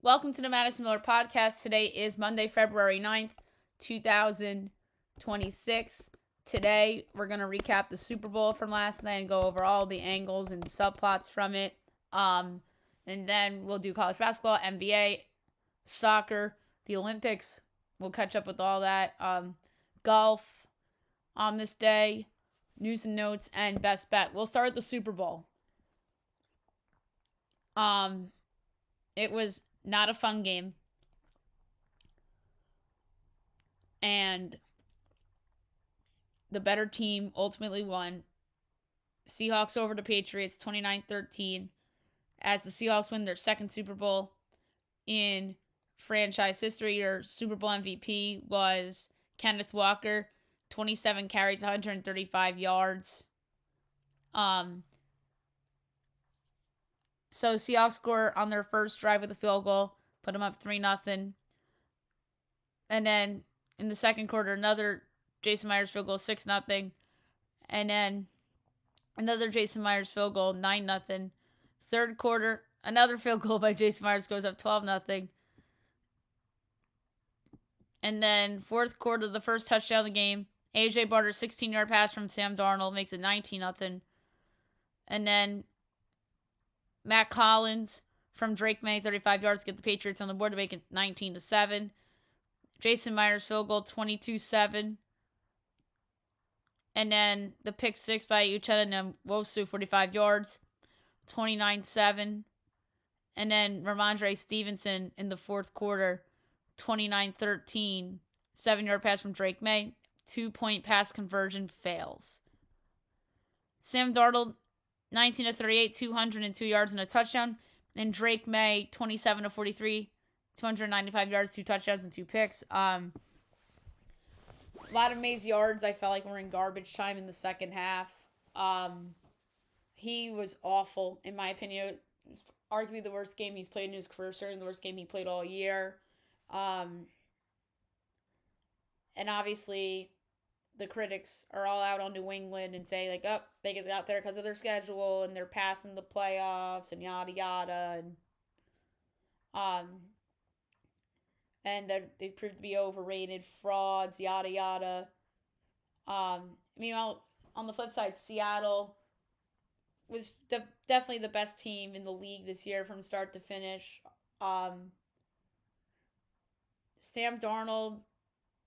Welcome to the Madison Miller Podcast. Today is Monday, February 9th, 2026. Today, we're going to recap the Super Bowl from last night and go over all the angles and subplots from it. And then we'll do college basketball, NBA, soccer, the Olympics. We'll catch up with all that. Golf on this day, news and notes, and best bet. We'll start with the Super Bowl. It was not a fun game. And the better team ultimately won. Seahawks over the Patriots 29-13 as the Seahawks win their second Super Bowl in franchise history. Your Super Bowl MVP was Kenneth Walker, 27 carries, 135 yards. So Seahawks score on their first drive with a field goal, put them up 3-0. And then in the second quarter, another Jason Myers field goal, 6-0. And then another Jason Myers field goal, 9-0. Third quarter, another field goal by Jason Myers goes up 12-0. And then fourth quarter, the first touchdown of the game, A.J. Barter's 16-yard pass from Sam Darnold makes it 19-0. And then Matt Collins from Drake May, 35 yards, get the Patriots on the board to make it 19-7. Jason Myers field goal, 22-7. And then the pick six by Uchenna Nwosu, 45 yards, 29-7. And then Ramondre Stevenson in the fourth quarter, 29-13. 7-yard pass from Drake May. 2-point pass conversion fails. Sam Darnold, 19-38, 202 yards and a touchdown. And Drake May, 27-43, 295 yards, 2 touchdowns, and 2 picks. A lot of May's yards, I felt like were in garbage time in the second half. He was awful, in my opinion. It was arguably the worst game he's played in his career, certainly the worst game he played all year. And obviously, the critics are all out on New England and say, like, oh, they get out there because of their schedule and their path in the playoffs and yada yada. And they proved to be overrated, frauds, yada yada. Meanwhile, on the flip side, Seattle was definitely the best team in the league this year from start to finish. Sam Darnold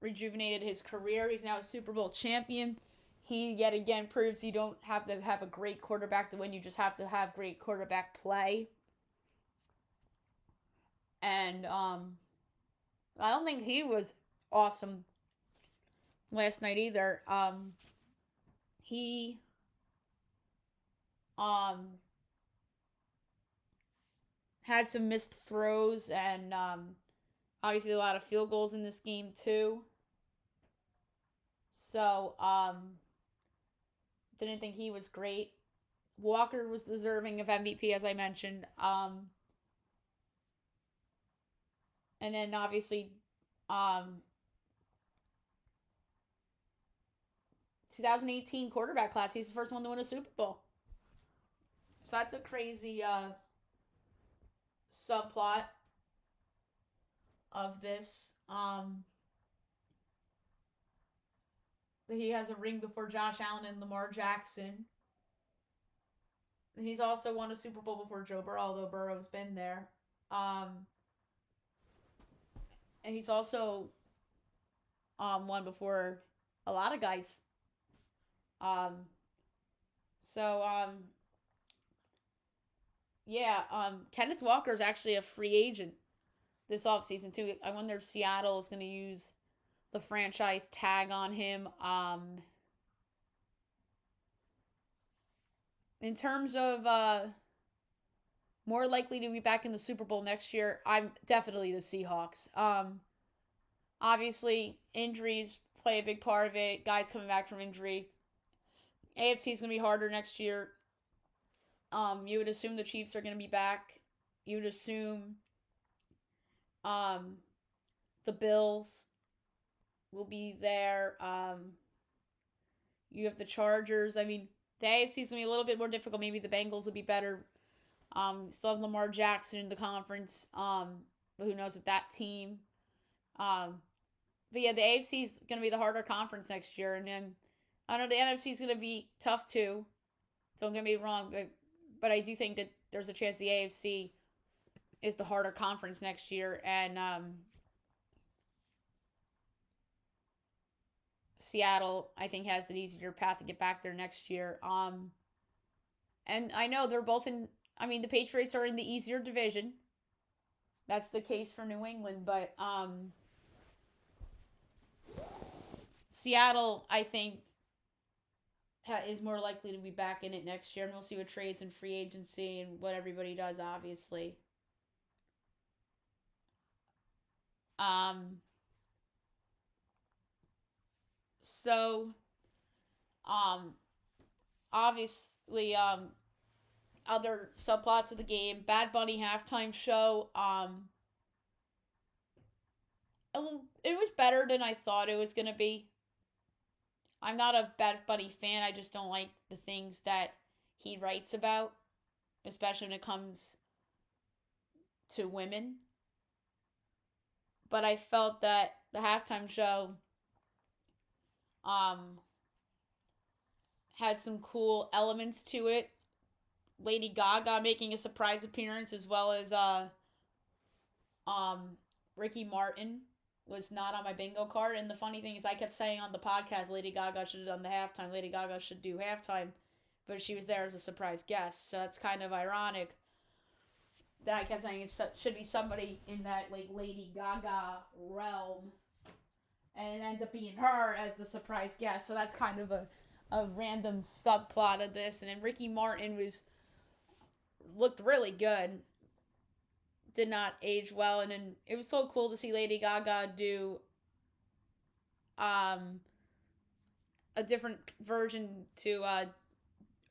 rejuvenated his career. He's now a Super Bowl champion. He yet again proves you don't have to have a great quarterback to win. You just have to have great quarterback play. And I don't think he was awesome last night either. He had some missed throws and obviously a lot of field goals in this game too. So, didn't think he was great. Walker was deserving of MVP, as I mentioned. And then obviously, 2018 quarterback class. He's the first one to win a Super Bowl. So that's a crazy subplot of this. He has a ring before Josh Allen and Lamar Jackson. And he's also won a Super Bowl before Joe Burrow, although Burrow's been there. And he's also won before a lot of guys. Kenneth Walker is actually a free agent this offseason too. I wonder if Seattle is going to use the franchise tag on him. In terms of more likely to be back in the Super Bowl next year, I'm definitely the Seahawks. Obviously, injuries play a big part of it. Guys coming back from injury. AFC is going to be harder next year. You would assume the Chiefs are going to be back. You would assume the Bills will be there. You have the Chargers. I mean, the AFC is going to be a little bit more difficult. Maybe the Bengals will be better. Still have Lamar Jackson in the conference. But who knows with that team? But yeah, the AFC is going to be the harder conference next year, and then I know the NFC is going to be tough too. Don't get me wrong, but I do think that there's a chance the AFC is the harder conference next year, and Seattle I think has an easier path to get back there next year. And I know they're both in. I mean, the Patriots are in the easier division. That's the case for New England, but Seattle, I think, is more likely to be back in it next year, and we'll see what trades and free agency and what everybody does, obviously. Um, so, um, obviously, other subplots of the game, Bad Bunny halftime show, it was better than I thought it was gonna be. I'm not a Bad Bunny fan. I just don't like the things that he writes about, especially when it comes to women. But I felt that the halftime show um had some cool elements to it. Lady Gaga making a surprise appearance, as well as um Ricky Martin was not on my bingo card. And the funny thing is, I kept saying on the podcast, Lady Gaga should have done the halftime. Lady Gaga should do halftime, but she was there as a surprise guest. So that's kind of ironic that I kept saying it should be somebody in that like Lady Gaga realm, and it ends up being her as the surprise guest. So that's kind of a random subplot of this. And then Ricky Martin looked really good. Did not age well, and then it was so cool to see Lady Gaga do um a different version to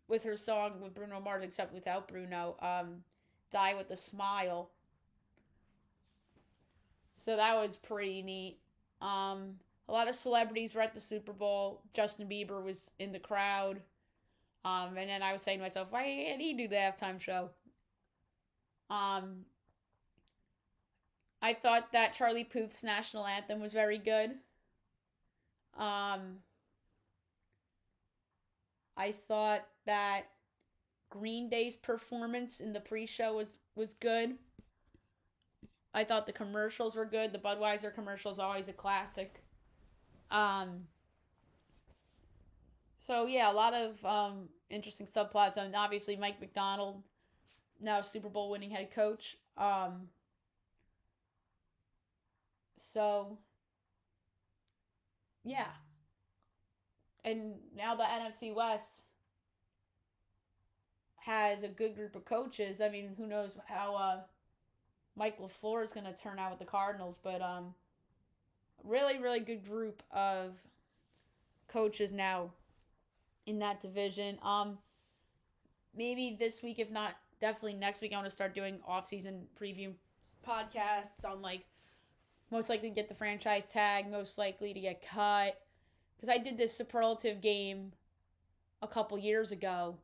with her song with Bruno Mars, except without Bruno. Die with a Smile. So that was pretty neat. A lot of celebrities were at the Super Bowl. Justin Bieber was in the crowd. And then I was saying to myself, why didn't he do the halftime show? I thought that Charlie Puth's national anthem was very good. Um, I thought that Green Day's performance in the pre-show was good. I thought the commercials were good. The Budweiser commercial is always a classic. Um, so yeah, a lot of interesting subplots. I mean, obviously Mike McDonald, now Super Bowl winning head coach. So yeah, and now the NFC West has a good group of coaches. I mean, who knows how Mike LaFleur is going to turn out with the Cardinals, but really, really good group of coaches now in that division. Maybe this week, if not, definitely next week, I want to start doing off-season preview podcasts on like most likely to get the franchise tag, most likely to get cut. Because I did this superlative game a couple years ago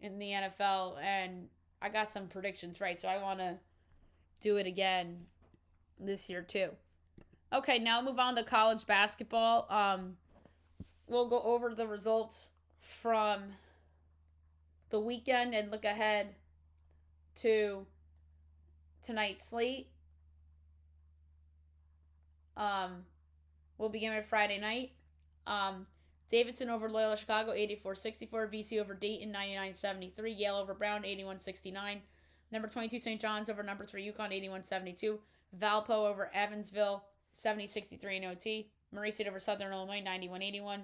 in the NFL, and I got some predictions right, so I want to do it again this year too. Okay, now move on to college basketball. We'll go over the results from the weekend and look ahead to tonight's slate. We'll begin with Friday night. Davidson over Loyola Chicago, 84-64. VC over Dayton, 99-73. Yale over Brown, 81-69. Number 22, St. John's over number 3, UConn, 81-72. Valpo over Evansville, 70-63 in OT. Murray State over Southern Illinois, 91-81.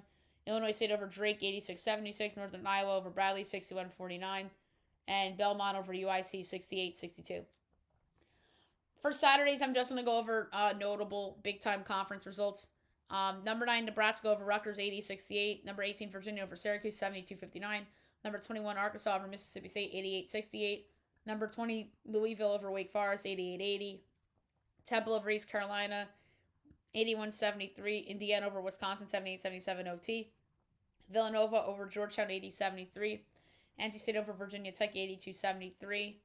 Illinois State over Drake, 86-76. Northern Iowa over Bradley, 61-49. And Belmont over UIC, 68-62. For Saturdays, I'm just going to go over notable big-time conference results. Number 9, Nebraska over Rutgers, 80-68. Number 18, Virginia over Syracuse, 72-59. Number 21, Arkansas over Mississippi State, 88-68. Number 20, Louisville over Wake Forest, 88-80. Temple over East Carolina, 81-73. Indiana over Wisconsin, 78-77 OT. Villanova over Georgetown, 80-73. NC State over Virginia Tech, 82-73.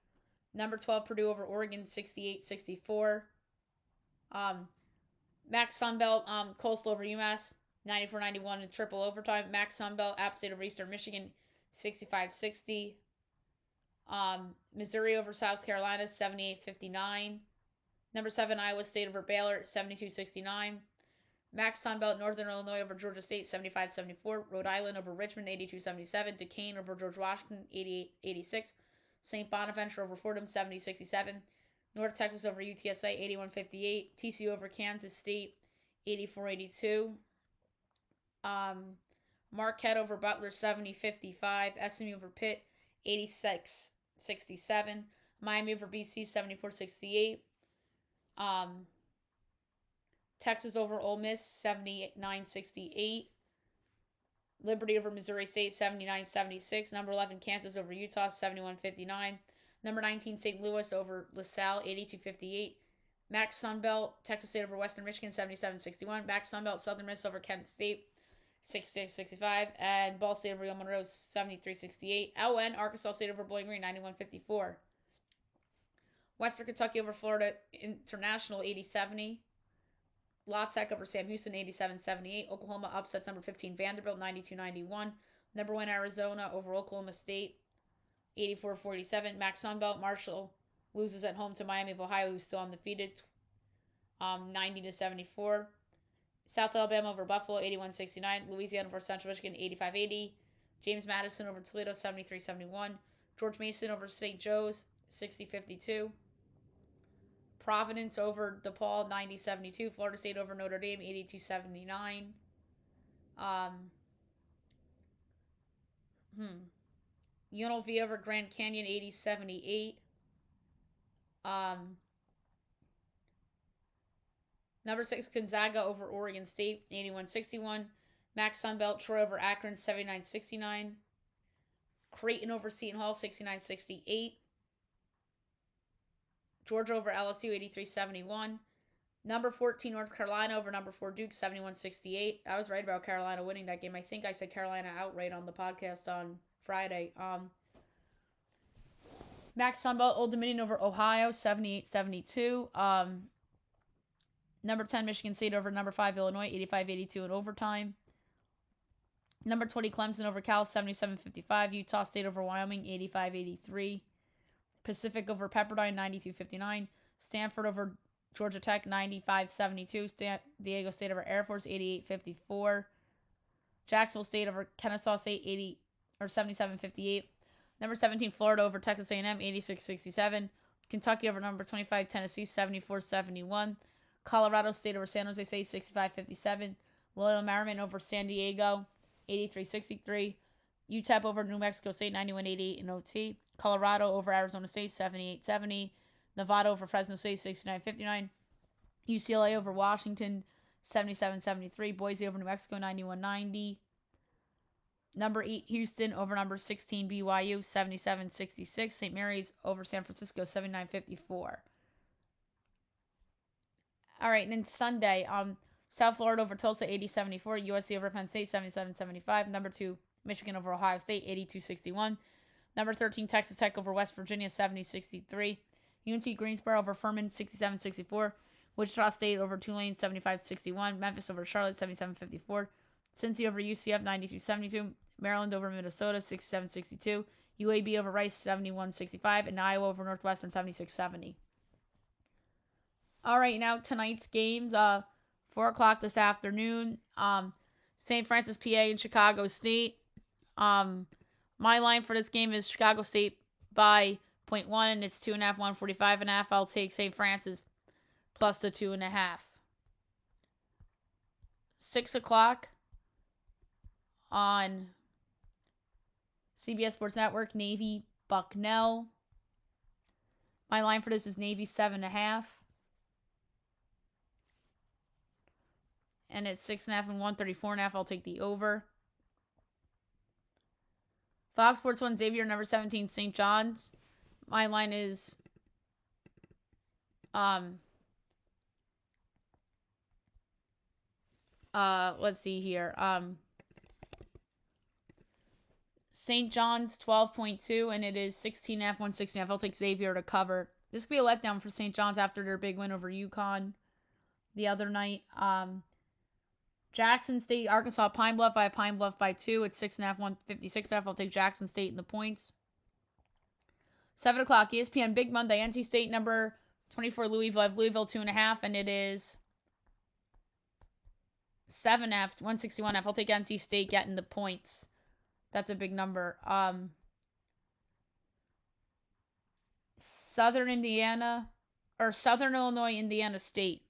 Number 12, Purdue over Oregon, 68-64. Max Sunbelt, Coastal over UMass, 94-91 in triple overtime. Max Sunbelt, App State over Eastern Michigan, 65-60. Missouri over South Carolina, 78-59. Number 7, Iowa State over Baylor, 72-69. Max Sunbelt, Northern Illinois over Georgia State, 75-74. Rhode Island over Richmond, 82-77. Duquesne over George Washington, 88-86. St. Bonaventure over Fordham, 70-67. North Texas over UTSA, 81-58. TCU over Kansas State, 84-82. Marquette over Butler, 70-55. SMU over Pitt, 86-67. Miami over BC, 74-68. Texas over Ole Miss, 79-68. Liberty over Missouri State, 79-76. Number 11, Kansas over Utah, 71-59. Number 19, St. Louis over LaSalle, 82-58. Max Sunbelt, Texas State over Western Michigan, 77-61. Max Sunbelt, Southern Miss over Kent State, 66-65. And Ball State over Yale Monroe, 73-68. LN, Arkansas State over Bowling Green, 91-54. Western Kentucky over Florida International, 80-70. La Tech over Sam Houston, 87-78. Oklahoma upsets number 15 Vanderbilt, 92-91. Number 1 Arizona over Oklahoma State, 84-47. Max Sunbelt, Marshall loses at home to Miami of Ohio, who's still undefeated, 90-74. South Alabama over Buffalo, 81-69. Louisiana over Central Michigan, 85-80. James Madison over Toledo, 73-71. George Mason over St. Joe's, 60-52. Providence over DePaul, 90-72. Florida State over Notre Dame, 82-79. UNLV over Grand Canyon, 80-78. Number 6, Gonzaga over Oregon State, 81-61. Max Sunbelt, Troy over Akron, 79-69. Creighton over Seton Hall, 69-68. Georgia over LSU, 83-71. Number 14, North Carolina over number 4, Duke, 71-68. I was right about Carolina winning that game. I think I said Carolina outright on the podcast on Friday. Max Sunbelt, Old Dominion over Ohio, 78-72. Number 10, Michigan State over number 5, Illinois, 85-82 in overtime. Number 20, Clemson over Cal, 77-55. Utah State over Wyoming, 85-83. Pacific over Pepperdine, 92-59. Stanford over Georgia Tech, 95-72. San Diego State over Air Force, 88-54. Jacksonville State over Kennesaw State, 77-58. Number 17, Florida over Texas A&M, 86-67. Kentucky over number 25, Tennessee, 74-71. Colorado State over San Jose State, 65-57. Loyola Marymount over San Diego, 83-63. UTEP over New Mexico State, 91-88 in OT. Colorado over Arizona State, 78-70. Nevada over Fresno State, 69-59. UCLA over Washington, 77-73. Boise over New Mexico, 91-90. Number 8, Houston over number 16, BYU, 77-66. St. Mary's over San Francisco, 79-54. All right, and then Sunday, South Florida over Tulsa, 80-74. USC over Penn State, 77-75. Number 2, Michigan over Ohio State, 82-61. Number 13, Texas Tech over West Virginia, 70-63. UNC Greensboro over Furman, 67-64. Wichita State over Tulane, 75-61. Memphis over Charlotte, 77-54. Cincy over UCF, 92-72. Maryland over Minnesota, 67-62. UAB over Rice, 71-65. And Iowa over Northwestern, 76-70. All right, now tonight's games, 4 o'clock this afternoon. St. Francis, PA, and Chicago State. My line for this game is Chicago State by 0.1, and it's 2.5, 145.5. I'll take St. Francis plus the 2.5. 6 o'clock on CBS Sports Network, Navy, Bucknell. My line for this is Navy 7.5. And it's 6.5 and 134.5. I'll take the over. Fox Sports 1, Xavier, number 17, St. John's. My line is let's see here. St. John's 12.2, and it is 16.5, 116.5. I'll take Xavier to cover. This could be a letdown for St. John's after their big win over UConn the other night. Jackson State, Arkansas, Pine Bluff. I have Pine Bluff by 2. It's 6.5, 156.5. I'll take Jackson State in the points. 7 o'clock, ESPN, Big Monday. NC State, number 24, Louisville. I have Louisville 2.5, and it is 7.5, 161.5. I'll take NC State getting the points. That's a big number. Southern Indiana, or Southern Illinois, Indiana State.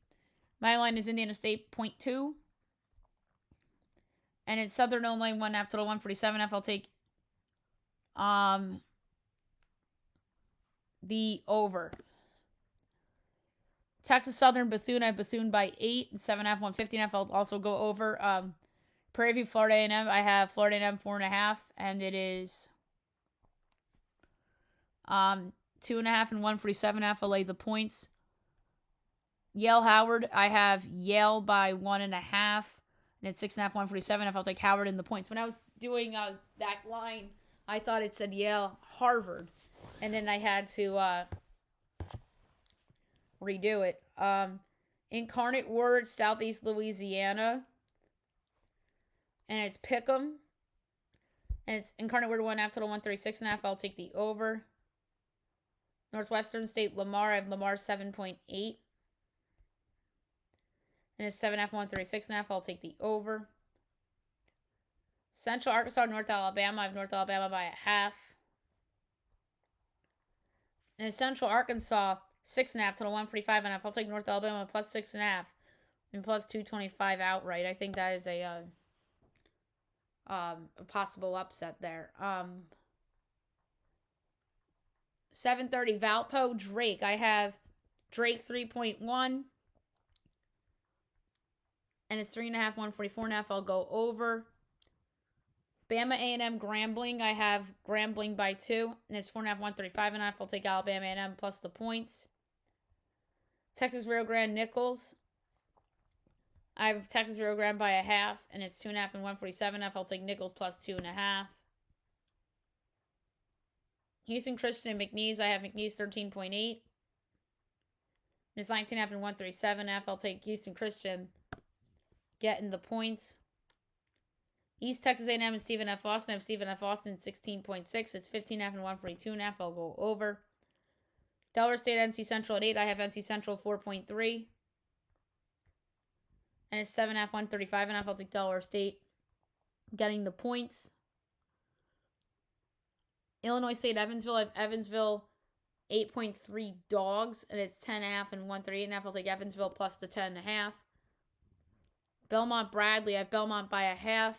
My line is Indiana State 0.2. And it's Southern Illinois 1.5 total 147.5. I'll take the over. Texas Southern, Bethune. I have Bethune by 8 and 7.5, 150.5. I'll also go over. Prairie View, Florida A&M. I have Florida A&M 4.5, and it is 2.5 and 147.5. I'll lay the points. Yale, Howard. I have Yale by 1.5, and it's 6.5, 147.5. I'll take Howard in the points. When I was doing that line, I thought it said Yale, Harvard, and then I had to redo it. Incarnate Word, Southeast Louisiana. And it's Pick'em. And it's Incarnate Word 1.5 total 136.5. I'll take the over. Northwestern State, Lamar. I have Lamar 7.8. And it's 7.5, 136.5. I'll take the over. Central Arkansas, North Alabama. I have North Alabama by 0.5. And Central Arkansas, 6.5 total 145.5. I'll take North Alabama plus 6.5 and plus 225 outright. I think that is a possible upset there. 7:30 Valpo, Drake. I have Drake 3.1. And it's 3.5, 144.5. I'll go over. Bama A&M Grambling. I have Grambling by 2. And it's 4.5, 135.5. I'll take Alabama A&M plus the points. Texas Rio Grande Nichols. I have Texas Rio Grande by 0.5. And it's 2.5 and 147.5. I'll take Nichols plus 2.5. Houston Christian and McNeese. I have McNeese 13.8. And it's 19.5 and 137.5. I'll take Houston Christian getting the points. East Texas A&M and Stephen F. Austin. I have Stephen F. Austin 16.6. It's 15.5 and 142.5. I'll go over. Delaware State NC Central at 8. I have NC Central 4.3. And it's 7.5, 135.5. I'll take Delaware State getting the points. Illinois State Evansville. I have Evansville 8.3 dogs. And it's 10.5 and 138.5. I'll take Evansville plus the 10.5. Belmont Bradley. I have Belmont by 0.5.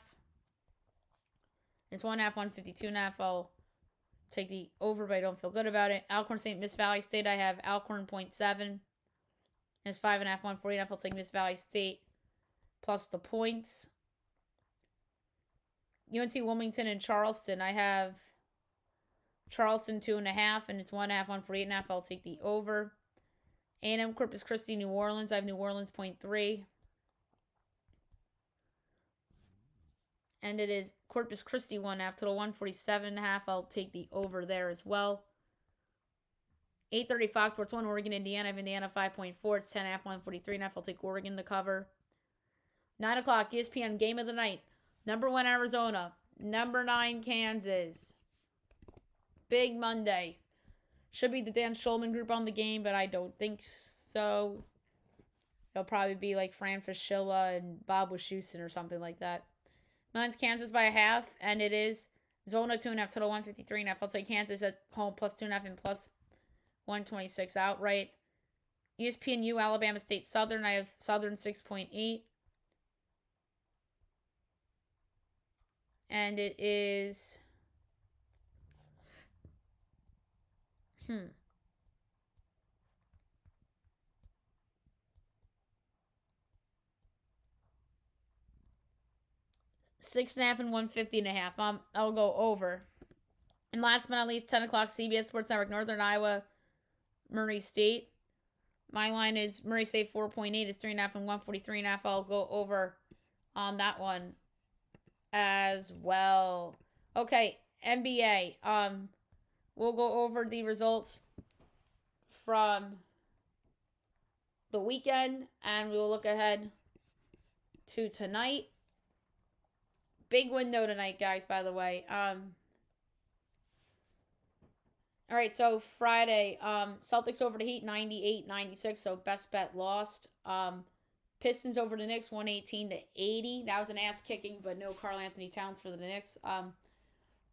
It's 1.5, 152.5. I'll take the over, but I don't feel good about it. Alcorn St. Miss Valley State. I have Alcorn 0.7. And it's 5.5, 140.5. I'll take Miss Valley State plus the points. UNC Wilmington and Charleston. I have Charleston 2.5, and it's 1.5, 148.5. I'll take the over. A&M Corpus Christi, New Orleans. I have New Orleans 0.3. And it is Corpus Christi 1.5 total 147.5. I'll take the over there as well. 8:30 Fox Sports 1, Oregon, Indiana. I have Indiana 5.4. It's 10.5, 143.5. I'll take Oregon to cover. 9 o'clock ESPN Game of the Night. Number 1 Arizona. Number 9 Kansas. Big Monday. Should be the Dan Schulman group on the game, but I don't think so. It'll probably be like Fran Fraschilla and Bob Wischusen or something like that. Mine's Kansas by 0.5, and it is Zona 2.5 total 153.5. I'll take Kansas at home plus 2.5 and plus 126 outright. ESPN U Alabama State Southern. I have Southern 6.8. And it is 6.5 and 150.5. I'll go over. And last but not least, 10 o'clock CBS Sports Network, Northern Iowa, Murray State. My line is Murray State 4.8. It's 3.5 and 143.5. I'll go over on that one as well. Okay, NBA. We'll go over the results from the weekend, and we will look ahead to tonight. Big window tonight, guys, by the way. All right, so Friday, Celtics over the Heat, 98-96, so best bet lost. Pistons over the Knicks, 118-80. That was an ass kicking, but no Karl Anthony Towns for the Knicks.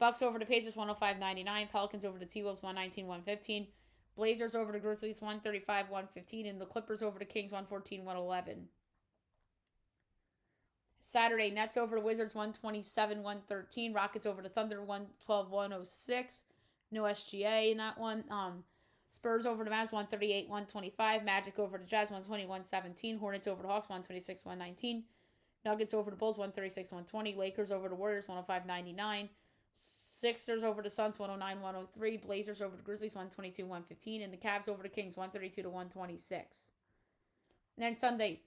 Bucks over the Pacers, 105-99. Pelicans over the T-Wolves, 119-115. Blazers over the Grizzlies, 135-115. And the Clippers over the Kings, 114-111. Saturday, Nets over the Wizards, 127-113. Rockets over the Thunder, 112-106. No SGA in that one. Spurs over the Mavs, 138-125. Magic over the Jazz, 120-117. Hornets over the Hawks, 126-119. Nuggets over the Bulls, 136-120. Lakers over the Warriors, 105-99. Sixers over the Suns, 109-103. Blazers over the Grizzlies, 122-115. And the Cavs over the Kings, 132-126. And then Sunday,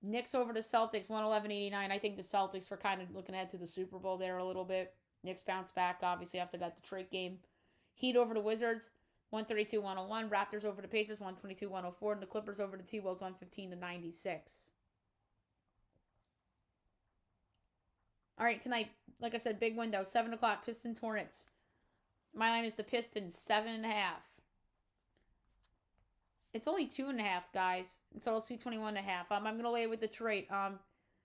Knicks over the Celtics, 111-89. I think the Celtics are kind of looking ahead to the Super Bowl there a little bit. Knicks bounce back, obviously, after that Detroit game. Heat over the Wizards, 132-101. Raptors over the Pacers, 122-104. And the Clippers over the T-Wolves, 115-96. All right, tonight, like I said, big window, 7 o'clock, Pistons, Hornets. My line is the Pistons, 7.5. It's only 2.5, guys. Until it's 221.5. I'm going to lay it with Detroit.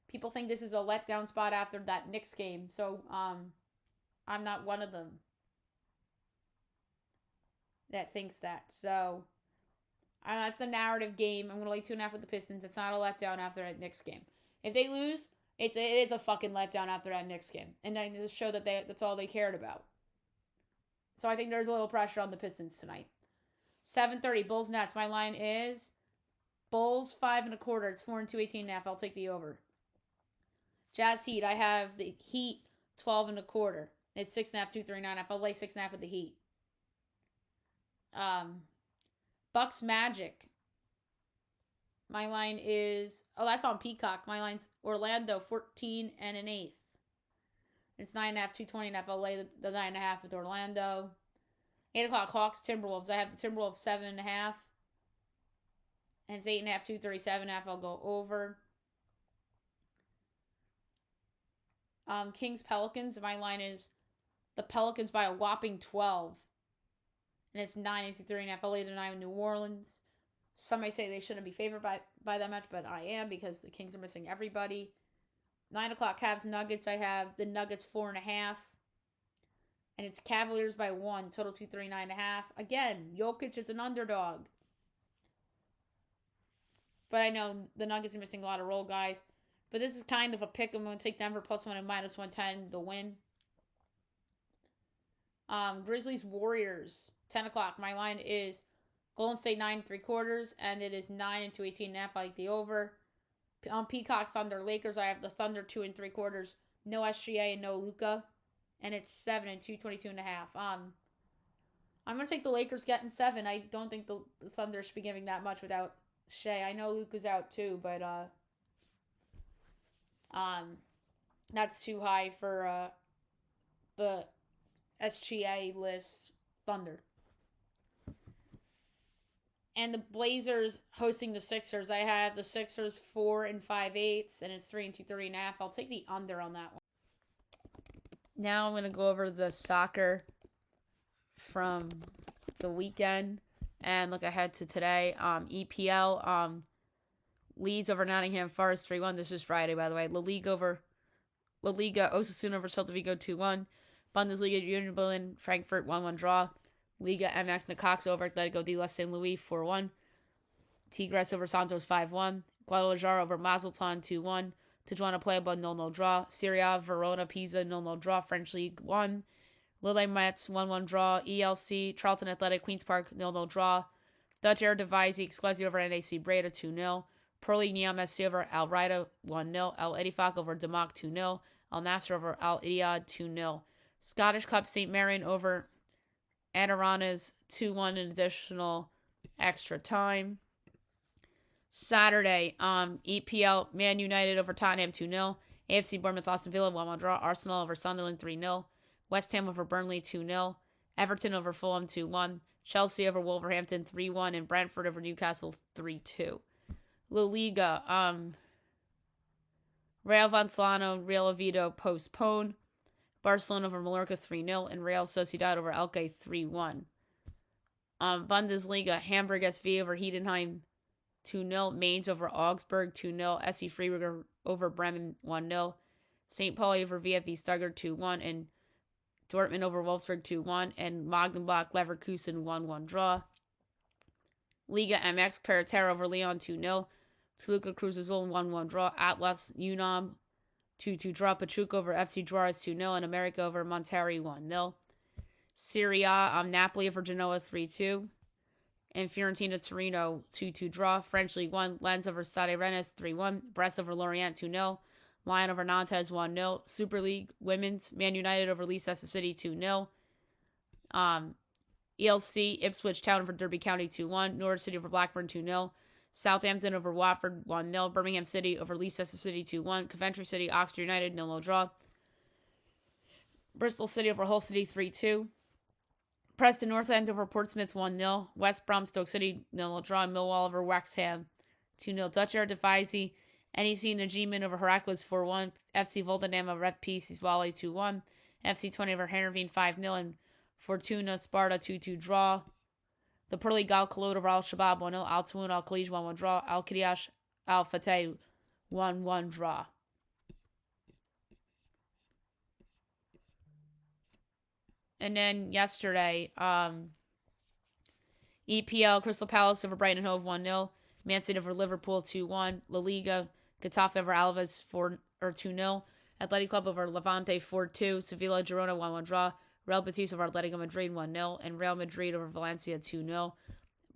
People think this is a letdown spot after that Knicks game. So, I'm not one of them that thinks that. So, that's the narrative game. I'm going to lay 2.5 with the Pistons. It's not a letdown after that Knicks game. If they lose, it is a fucking letdown after that Knicks game. And then just show that that's all they cared about. So I think there's a little pressure on the Pistons tonight. 7:30, Bulls Nets. My line is Bulls 5.25. It's 4 and 218.5. I'll take the over. Jazz Heat. I have the Heat 12.25. It's 6.5, 239.5. I'll lay 6.5 with the Heat. Bucks Magic. My line is that's on Peacock. My line's Orlando 14 and an 1/8. It's 9.5, 220.5. I'll lay the 9.5 with Orlando. 8 o'clock, Hawks, Timberwolves. I have the Timberwolves 7.5. And it's 8.5, 237.5. I'll go over. Kings, Pelicans. My line is the Pelicans by a whopping 12. And it's 9 and 230.5. I'll lay the 9 with New Orleans. Some may say they shouldn't be favored by that much, but I am because the Kings are missing everybody. 9 o'clock, Cavs, Nuggets. I have the Nuggets 4.5. And it's Cavaliers by 1. Total 239.5. Again, Jokic is an underdog. But I know the Nuggets are missing a lot of role guys. But this is kind of a pick. I'm going to take Denver +1 and -110 to win. Grizzlies, Warriors. 10 o'clock. My line is Golden State 9.75. And it is 9 and 218.5. I like the over. On Peacock, Thunder, Lakers. I have the Thunder 2 and 3/4. No SGA and no Luka. And it's 7 and 222.5. I'm going to take the Lakers getting 7. I don't think the Thunder should be giving that much without Shea. I know Luka's out too, but that's too high for the SGA list Thunder. And the Blazers hosting the Sixers. I have the Sixers 4 and 5/8, and it's 3 and 230.5. I'll take the under on that one. Now I'm going to go over the soccer from the weekend and look ahead to today. EPL, Leeds over Nottingham Forest 3-1. This is Friday, by the way. La Liga, Osasuna over Celta Vigo 2-1. Bundesliga, Union Berlin, Frankfurt 1-1 draw. Liga MX Necaxa over Atletico de Los St. Louis 4-1. Tigres over Santos 5-1. Guadalajara over Mazatlan 2-1. Tijuana Playable 0-0 draw. Serie A, Verona, Pisa 0-0 draw. French League 1. Lille Metz 1-1 draw. ELC, Charlton Athletic, Queen's Park 0-0 draw. Dutch Eredivisie, Exclusive over NAC Breda 2-0. Pro League Niam SC over Al Raida 1-0. Al Ettifaq over Damac 2-0. Al Nasser over Al Ittihad 2-0. Scottish Cup St. Mirren over Adirondacks 2-1 in additional extra time. Saturday, EPL, Man United over Tottenham 2-0. AFC Bournemouth, Aston Villa 1-1 draw. Arsenal over Sunderland 3-0. West Ham over Burnley 2-0. Everton over Fulham 2-1. Chelsea over Wolverhampton 3-1. And Brentford over Newcastle 3-2. La Liga, Real Vallecano, Real Oviedo postponed. Barcelona over Mallorca 3-0. And Real Sociedad over Elche 3-1. Bundesliga, Hamburg SV over Heidenheim 2-0. Mainz over Augsburg 2-0. SC Freiburg over Bremen 1-0. St. Pauli over VfB Stuttgart 2-1. And Dortmund over Wolfsburg 2-1. And Magdeburg Leverkusen 1-1 draw. Liga MX, Carretera over Leon 2-0. Toluca Cruz Azul 1-1 draw. Atlas Unam 2-2 draw. Pachuca over FC Juarez 2-0. And America over Monterrey 1-0. Serie A, Napoli over Genoa 3-2. And Fiorentina Torino 2-2 draw. French League 1, Lens over Stade Rennes 3-1. Brest over Lorient 2-0. Lyon over Nantes 1-0. Super League Women's, Man United over Leicester City 2-0. ELC Ipswich Town over Derby County 2-1. Norwich City over Blackburn 2-0. Southampton over Watford 1-0. Birmingham City over Leicester City 2-1. Coventry City Oxford United 0-0 draw. Bristol City over Hull City 3-2. Preston North End over Portsmouth 1-0. West Brom Stoke City 0-0 draw. Millwall over Wrexham 2-0. Dutch Eredivisie. NEC Nijmegen over Heracles 4-1. FC Volendam over FP Zwolle 2-1. FC 20 over Heerenveen 5-0. And Fortuna Sparta 2-2 draw. The Pro League Al Khalid over Al Shabab 1-0. Al Tawun Al Khalij 1-1 draw. Al Qadish Al Fateh 1-1 draw. And then yesterday, EPL Crystal Palace over Brighton Hove 1-0. Man City over Liverpool 2-1. La Liga Getafe over Alaves 2-0. Athletic Club over Levante 4-2. Sevilla Girona 1-1 draw. Real Betis over Atletico Madrid 1-0. And Real Madrid over Valencia 2-0.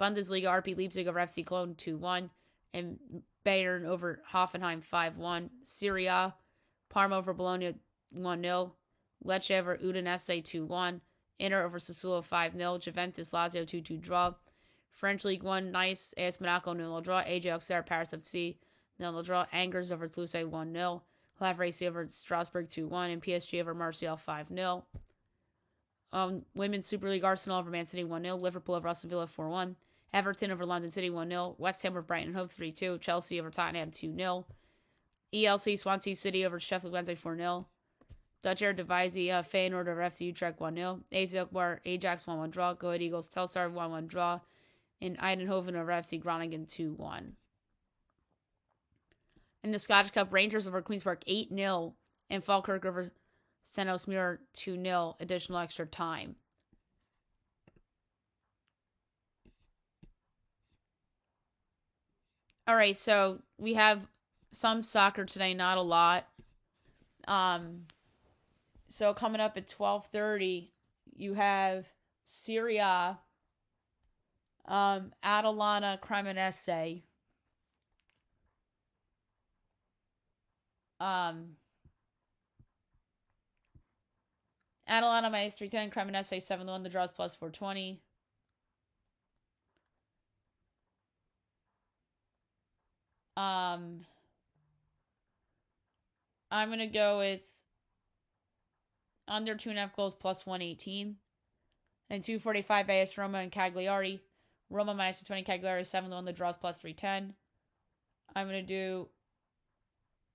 Bundesliga RB Leipzig over FC Cologne 2-1. And Bayern over Hoffenheim 5-1. Serie A Parma over Bologna 1-0. Lecce over Udinese 2-1. Inter over Sassuolo 5-0. Juventus Lazio 2-2 draw. French League 1 Nice AS Monaco 0-0 draw. AJ Auxerre Paris FC 0-0 draw. Angers over Toulouse 1-0. Havre over Strasbourg 2-1. And PSG over Marseille 5-0. Women's Super League Arsenal over Man City 1-0. Liverpool over Aston Villa 4-1. Everton over London City 1-0. West Ham over Brighton Hove 3-2. Chelsea over Tottenham 2-0. ELC Swansea City over Sheffield Wednesday 4-0. Dutch Eredivisie Feyenoord over FC Utrecht 1-0. AZ Alkmaar Ajax 1-1 draw. Go Ahead Eagles Telstar 1-1 draw. And Eindhoven over FC Groningen 2-1. In the Scottish Cup, Rangers over Queen's Park 8-0. And Falkirk over St. Elsmere 2-0. Additional extra time. All right, so we have some soccer today, not a lot. So coming up at 12:30, you have Serie A, Atalanta Cremonese, Atalanta minus 310, Cremonese 7-1, the draws plus 420. I'm gonna go with under 2.5 goals plus 118. And 245 AS Roma and Cagliari. Roma minus 220, Cagliari 7-1, the draws plus 310. I'm going to do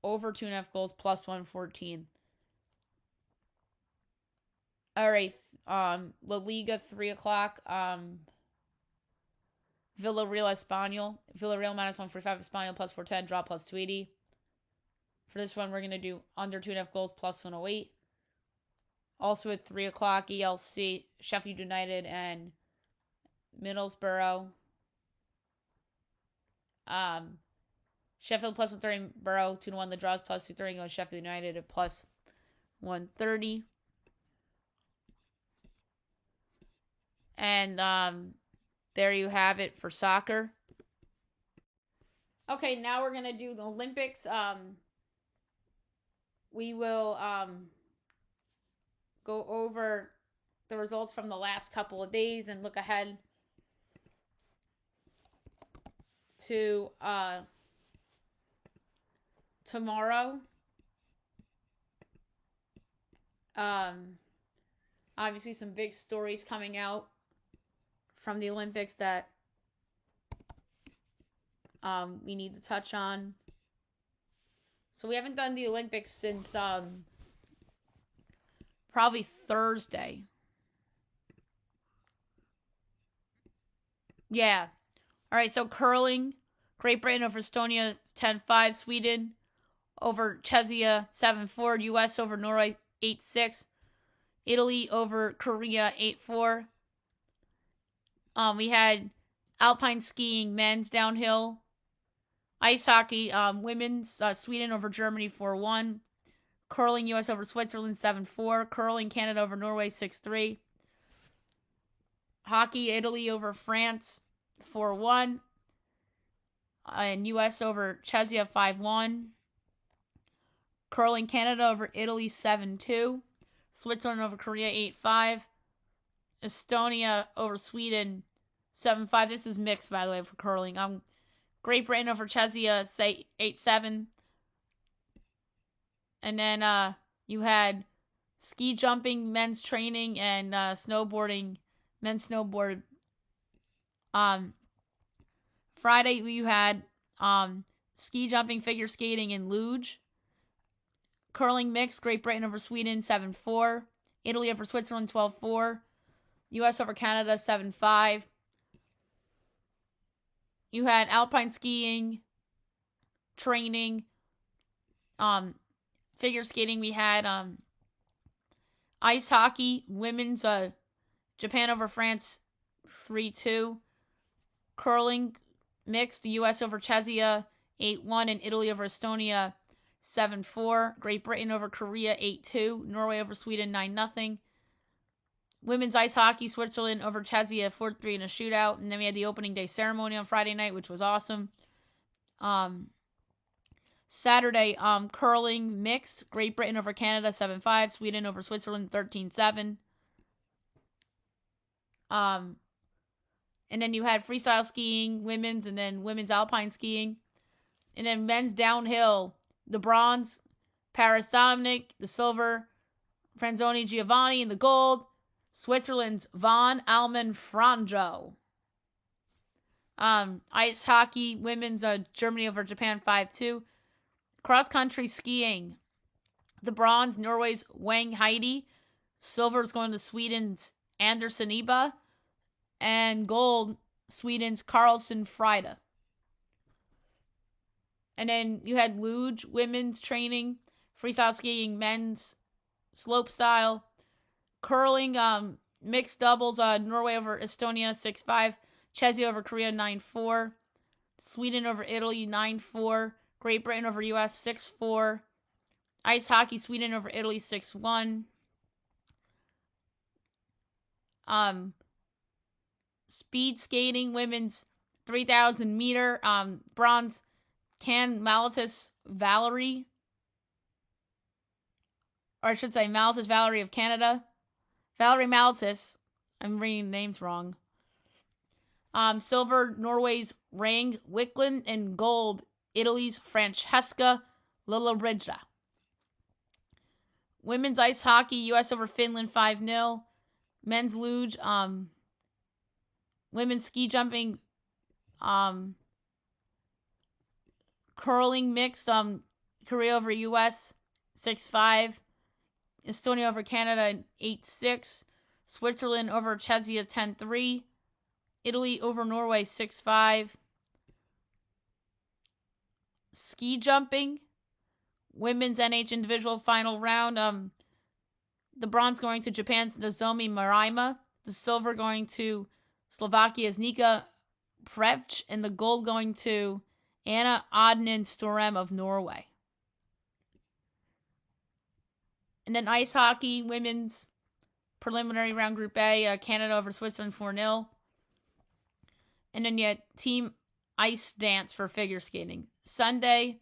over 2.5 goals plus 114. All right, La Liga 3 o'clock. Villarreal Espanyol. Villarreal minus 145, Espanyol plus 410, draw plus 280. For this one, we're going to do under 2.5 goals plus 108. Also at 3 o'clock, ELC, Sheffield United and Middlesbrough. Sheffield plus 130, Borough 2-1, the draws plus 230, going Sheffield United at plus 130. And there you have it for soccer. Okay, now we're going to do the Olympics. We will go over the results from the last couple of days and look ahead to tomorrow. obviously some big stories coming out from the Olympics that we need to touch on. So we haven't done the Olympics since probably Thursday. Yeah. All right, so curling. Great Britain over Estonia 10-5. Sweden over Czechia 7-4. US over Norway 8-6. Italy over Korea 8-4. We had alpine skiing men's downhill. Ice hockey women's Sweden over Germany 4-1. Curling US over Switzerland 7-4. Curling Canada over Norway 6-3. Hockey Italy over France 4-1. And US over Czechia 5-1. Curling Canada over Italy 7-2. Switzerland over Korea 8-5. Estonia over Sweden 7-5. This is mixed, by the way, for curling. Great Britain over Czechia 8-7. And then you had ski jumping, men's training, and snowboarding, men's snowboard. Friday you had ski jumping, figure skating, and luge. Curling mixed, Great Britain over Sweden 7-4. Italy over Switzerland 12-4. US over Canada 7-5. You had alpine skiing, training, figure skating. We had ice hockey, women's Japan over France 3-2. Curling mixed, US over Czechia 8-1, and Italy over Estonia 7-4. Great Britain over Korea 8-2. Norway over Sweden 9-0. Women's ice hockey, Switzerland over Czechia 4-3 in a shootout. And then we had the opening day ceremony on Friday night, which was awesome. Saturday, curling mixed. Great Britain over Canada 7-5. Sweden over Switzerland 13-7. And then you had freestyle skiing, women's, and then women's alpine skiing. And then men's downhill. The bronze, Paris Dominic. The silver, Franzoni Giovanni. And the gold, Switzerland's Von Almen Franjo. Ice hockey, women's Germany over Japan 5-2. Cross country skiing. The bronze, Norway's Wang Heidi. Silver's going to Sweden's Anderson Iba. And gold, Sweden's Carlson Frida. And then you had luge, women's training, freestyle skiing, men's slope style, curling, mixed doubles, Norway over Estonia 6-5, Czechia over Korea 9-4, Sweden over Italy 9-4, Great Britain over US 6-4, ice hockey, Sweden over Italy 6-1. Speed skating, women's 3,000 meter, bronze, Can Malatis Valerie, or I should say Malatis Valerie of Canada. Valerie Malatis, I'm reading names wrong. Silver, Norway's Rang Wiklund, and gold, Italy's Francesca Lollobrigida. Women's ice hockey, US over Finland 5-0. Men's luge, women's ski jumping, curling mixed, Korea over US 6-5. Estonia over Canada 8-6. Switzerland over Czechia 10-3. Italy over Norway 6-5. Ski jumping, women's NH individual final round. The bronze going to Japan's Nozomi Marima. The silver going to Slovakia's Nika Prevc. And the gold going to Anna Odnen Storem of Norway. And then ice hockey, women's preliminary round Group A, Canada over Switzerland 4-0. And then you had team ice dance for figure skating. Sunday,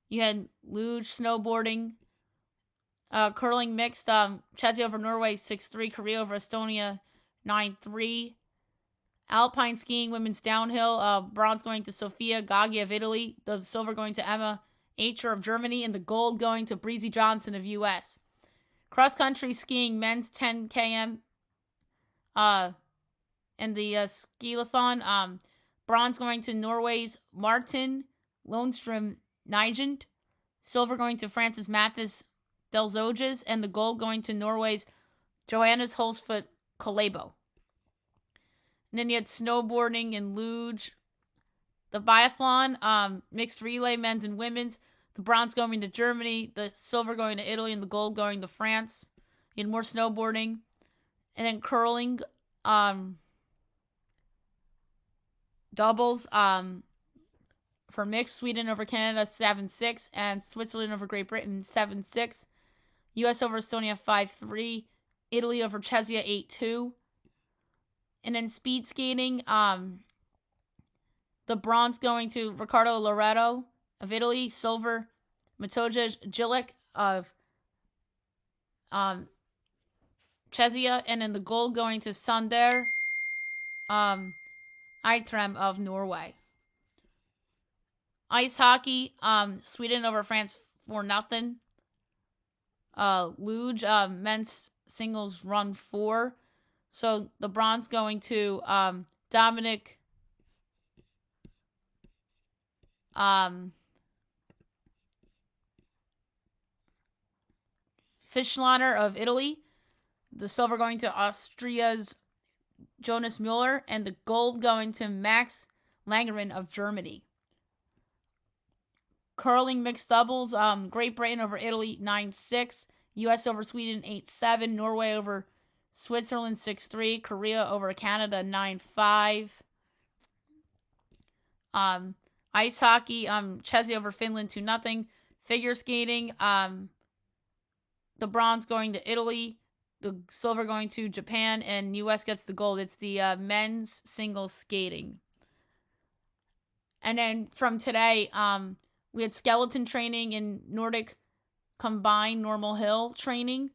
you had luge, snowboarding, curling mixed, Czechia over Norway 6-3, Korea over Estonia 9-3. Alpine skiing, women's downhill, bronze going to Sofia Gaggi of Italy, the silver going to Emma Acher of Germany, and the gold going to Breezy Johnson of US. Cross country skiing men's 10 km in the skiathlon. Bronze going to Norway's Martin Lundstrom Nygent. Silver going to France's Mathis Delzoges. And the gold going to Norway's Johannes Holsfoot Kalebo. And then you had snowboarding and luge. The biathlon, mixed relay, men's and women's. The bronze going to Germany, the silver going to Italy, and the gold going to France. You had more snowboarding. And then curling, doubles, for mixed, Sweden over Canada 7-6, and Switzerland over Great Britain 7-6. US over Estonia 5-3. Italy over Czechia 8-2. And then speed skating, the bronze going to Riccardo Loretto of Italy, silver Matoja Gilic of Czechia, and then the gold going to Sander Eitrem of Norway. Ice hockey, Sweden over France 4-0. Luge, men's singles run 4. So the bronze going to Dominic Fischlaner of Italy. The silver going to Austria's Jonas Müller, and the gold going to Max Langerman of Germany. Curling mixed doubles, Great Britain over Italy 9-6, US over Sweden 8-7, Norway over Switzerland 6-3, Korea over Canada 9-5. Ice hockey, Czechia over Finland 2-0. Figure skating, the bronze going to Italy, the silver going to Japan, and US gets the gold. It's the men's single skating. And then from today, we had skeleton training and Nordic combined normal hill training.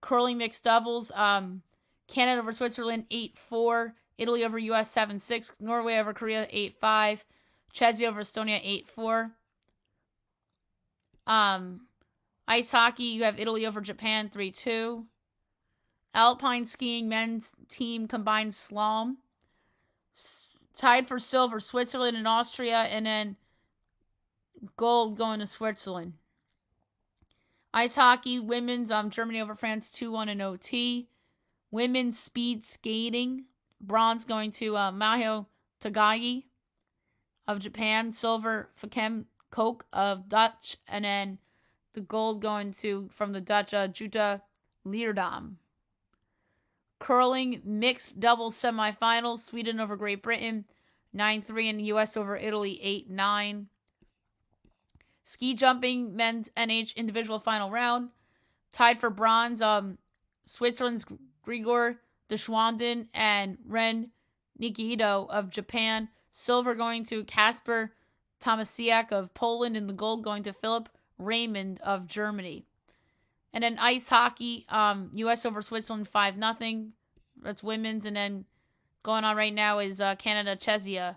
Curling mixed doubles, Canada over Switzerland 8-4, Italy over US 7-6, Norway over Korea 8-5, Czechia over Estonia 8-4. Ice hockey, you have Italy over Japan 3-2. Alpine skiing men's team combined slalom. Tied for silver, Switzerland and Austria, and then gold going to Switzerland. Ice hockey, women's, Germany over France 2-1 in OT. Women's speed skating, bronze going to Maho Tagayi of Japan, silver Fakem Koch of Dutch, and then the gold going to, from the Dutch, Jutta Leerdam. Curling mixed doubles semifinals, Sweden over Great Britain 9-3, and US over Italy 8-9. Ski jumping men's NH individual final round, tied for bronze, Switzerland's Grigor Deschwanden and Ren Nikito of Japan. Silver going to Kasper Tomasiak of Poland, and the gold going to Philip Raymond of Germany. And then ice hockey, US over Switzerland 5-0. That's women's. And then going on right now is Canada Czechia.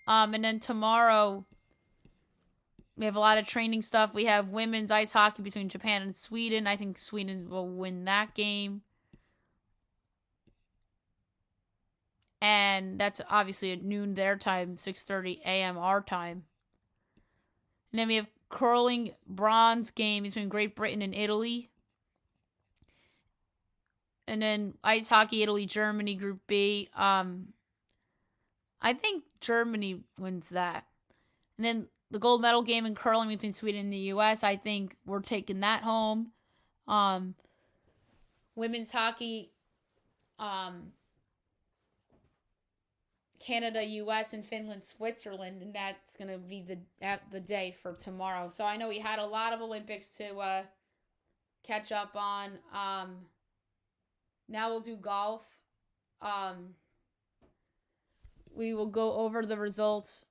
And then tomorrow we have a lot of training stuff. We have women's ice hockey between Japan and Sweden. I think Sweden will win that game. And that's obviously at noon their time, 6:30 a.m. our time. And then we have curling bronze game between Great Britain and Italy. And then ice hockey, Italy, Germany, Group B. I think Germany wins that. And then the gold medal game in curling between Sweden and the U.S., I think we're taking that home. Women's hockey, Canada, U.S., and Finland, Switzerland, and that's going to be the day for tomorrow. So I know we had a lot of Olympics to catch up on. Now we'll do golf. We will go over the results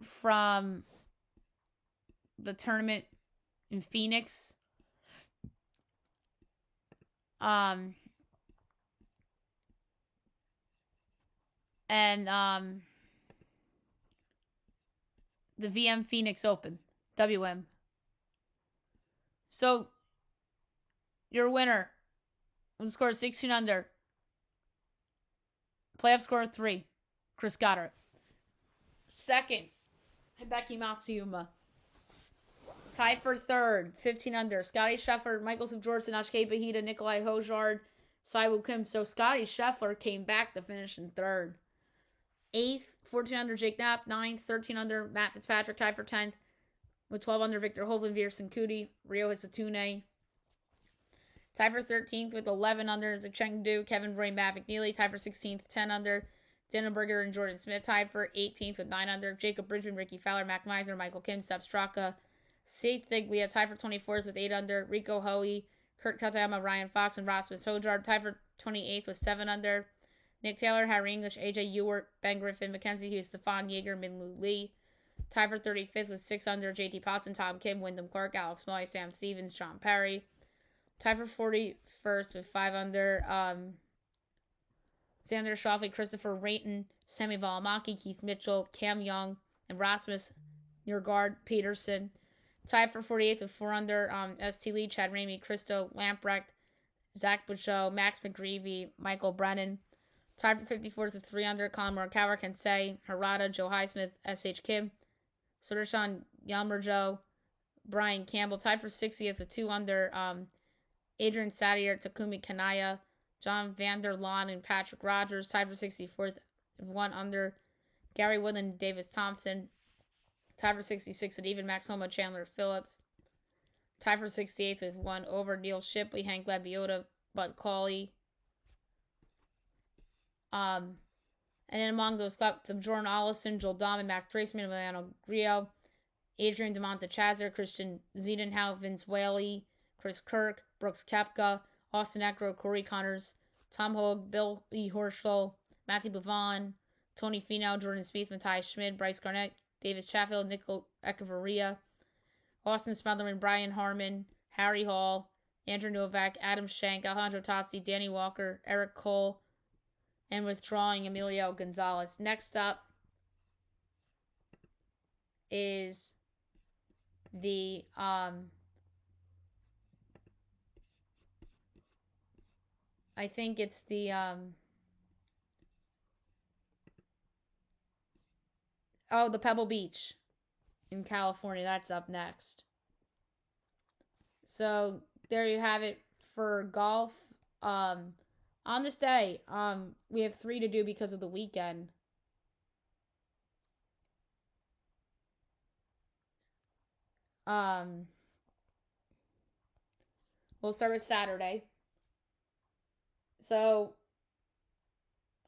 from the tournament in Phoenix. And the VM Phoenix Open, WM. So, your winner with a score of 16 under. Playoff score of 3. Chris Goddard. Second, Hideki Matsuyama. Tied for third, 15 under. Scotty Scheffler, Michael Jordan, Achke Bahita, Nikolai Hojard, Saiwoo Kim. So Scotty Scheffler came back to finish in third. 8th, 14 under Jake Knapp. 9th, 13 under Matt Fitzpatrick. Tied for 10th with 12 under Victor Hovland, Viersen Kuti, Ryo Hisatune. Tied for 13th with 11 under Zheng Du, Kevin Roy, Matt McNeely. Tied for 16th, 10 under Denenberger and Jordan Smith. Tied for 18th with 9 under Jacob Bridgman, Ricky Fowler, Mac Meisner, Michael Kim, Sepp Straka. Seth Thiglia tied for 24th with 8 under. Rico Hoey, Kurt Katayama, Ryan Fox, and Rasmus Hojard tied for 28th with 7 under. Nick Taylor, Harry English, AJ Ewart, Ben Griffin, Mackenzie Hughes, Stefan Yeager, Minwoo Lee. Tied for 35th with 6 under. JT Potson, Tom Kim, Wyndham Clark, Alex Molloy, Sam Stevens, John Perry. Tied for 41st with 5 under. Xander Schauffele, Christopher Rayton, Semi Valimaki, Keith Mitchell, Cam Young, and Rasmus Nurgaard Peterson. Tied for 48th with 4 under. ST Lee, Chad Ramey, Christo Lamprecht, Zach Bouchot, Max McGreevy, Michael Brennan. Tied for 54th with 3 under. Colin Morikawa, Kensei, Harada, Joe Highsmith, S.H. Kim, Sudarshan Yamurjo, Brian Campbell. Tied for 60th with 2 under. Adrian Sadier, Takumi Kanaya, John Vander Laan, and Patrick Rogers. Tied for 64th with 1 under. Gary Woodland, Davis Thompson. Tied for 66th with even Max Homa, Chandler Phillips. Tied for 68th with 1 over. Neil Shipley, Hank Labiota, Bud Cauley. And then among those left, Jordan Ollison, Joel Dahman, Max Traceman, Emiliano Grillo, Adrian DeMonte Chazer, Christian Ziedenhout, Vince Whaley, Chris Kirk, Brooks Koepka, Austin Eckroyd, Corey Connors, Tom Hogue, Bill E. Horschel, Matthew Bavon, Tony Finau, Jordan Spieth, Matthias Schmid, Bryce Garnett, Davis Chatfield, Nicole Echevarria, Austin Smotherman, Brian Harmon, Harry Hall, Andrew Novak, Adam Schenk, Alejandro Tozzi, Danny Walker, Eric Cole, and withdrawing Emilio Gonzalez. Next up is the I think it's the the Pebble Beach in California. That's up next. So there you have it for golf. On this day, we have 3 to do because of the weekend. We'll start with Saturday. So,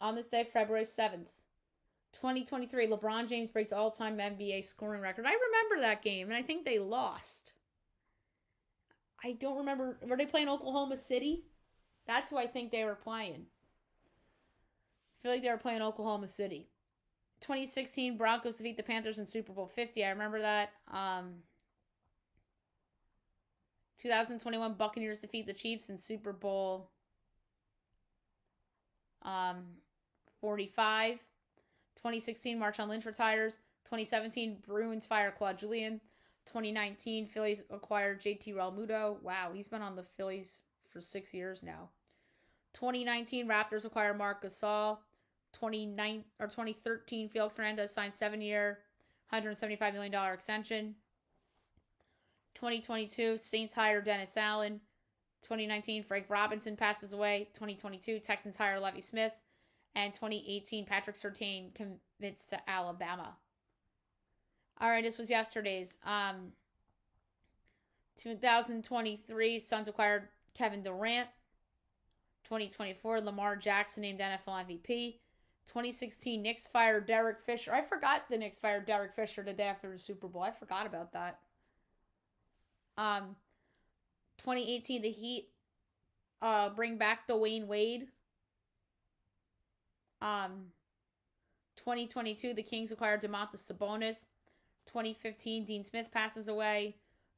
on this day, February 7th, 2023, LeBron James breaks all-time NBA scoring record. I remember that game, and I think they lost. I don't remember. Were they playing Oklahoma City? That's who I think they were playing. I feel like they were playing Oklahoma City. 2016, Broncos defeat the Panthers in Super Bowl 50. I remember that. 2021, Buccaneers defeat the Chiefs in Super Bowl 45. 2016, Marshawn Lynch retires. 2017, Bruins fire Claude Julien. 2019, Phillies acquired JT Realmuto. Wow, he's been on the Phillies for 6 years now. 2019, Raptors acquire Marc Gasol. 2013, Felix Hernandez signed 7-year, $175 million extension. 2022, Saints hire Dennis Allen. 2019, Frank Robinson passes away. 2022, Texans hire Lovie Smith. And 2018, Patrick Surtain commits to Alabama. All right, this was yesterday's. 2023, Suns acquired Kevin Durant. 2024, Lamar Jackson named NFL MVP. 2016, Knicks fired Derek Fisher. I forgot the Knicks fired Derek Fisher the day after the Super Bowl. I forgot about that. 2018, the Heat bring back Dwayne Wade. 2022, the Kings acquired Domantas Sabonis. 2015, Dean Smith passes away.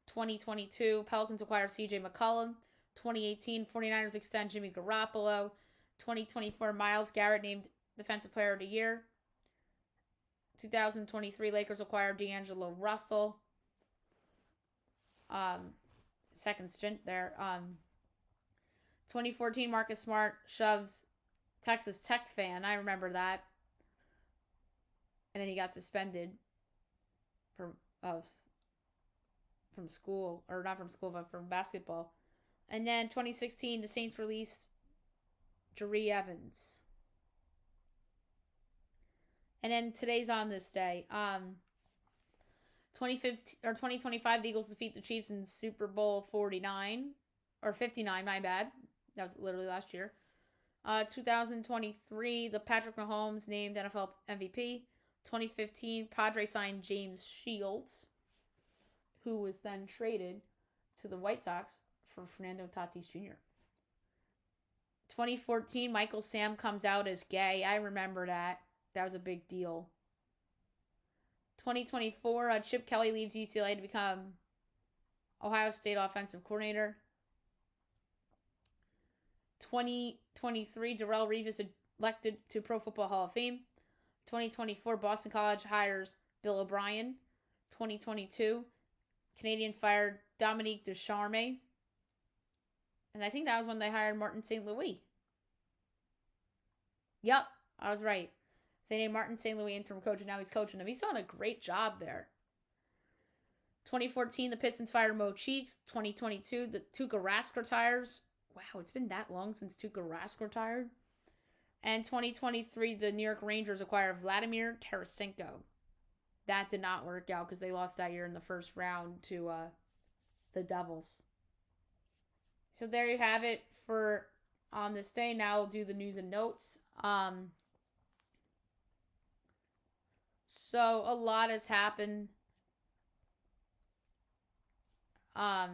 2022, Pelicans acquire CJ McCollum. 2018, 49ers extend Jimmy Garoppolo. 2024, Myles Garrett named Defensive Player of the Year. 2023, Lakers acquire D'Angelo Russell. second stint there. 2014, Marcus Smart shoves Texas Tech fan. I remember that. And then he got suspended from from school, or not from school, but from basketball. And then 2016, the Saints released Jerry Evans. And then today's on this day. 2015 or 2025, the Eagles defeat the Chiefs in Super Bowl 49 or 59. My bad. That was literally last year. 2023, the Patrick Mahomes named NFL MVP. 2015, Padres signed James Shields, who was then traded to the White Sox for Fernando Tatis Jr. 2014, Michael Sam comes out as gay. I remember that. That was a big deal. 2024, Chip Kelly leaves UCLA to become Ohio State offensive coordinator. 2023, Darrelle Revis is elected to Pro Football Hall of Fame. 2024, Boston College hires Bill O'Brien. 2022, Canadians fired Dominique Ducharme. And I think that was when they hired Martin St. Louis. Yep, I was right. They named Martin St. Louis interim coach, and now he's coaching them. He's doing a great job there. 2014, the Pistons fired Mo Cheeks. 2022, the Tuukka Rask retires. Wow, it's been that long since Tuukka Rask retired. And 2023, the New York Rangers acquire Vladimir Tarasenko. That did not work out because they lost that year in the first round to the Devils. So there you have it for on this day. Now I'll do the news and notes. So a lot has happened. A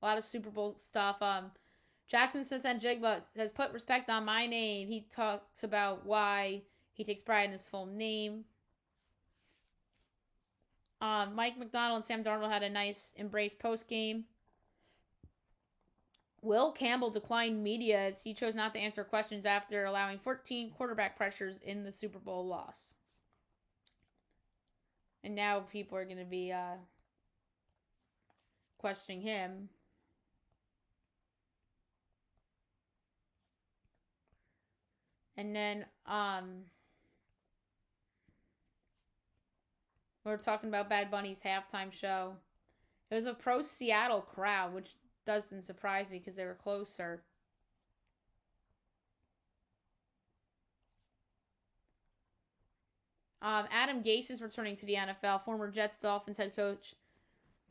lot of Super Bowl stuff. Jackson Smith-Njigba has put respect on my name. He talks about why he takes pride in his full name. Mike McDonald and Sam Darnold had a nice embrace post-game. Will Campbell declined media as he chose not to answer questions after allowing 14 quarterback pressures in the Super Bowl loss. And now people are going to be questioning him. And then we're talking about Bad Bunny's halftime show. It was a pro-Seattle crowd, which doesn't surprise me because they were closer. Adam Gase is returning to the NFL. Former Jets Dolphins head coach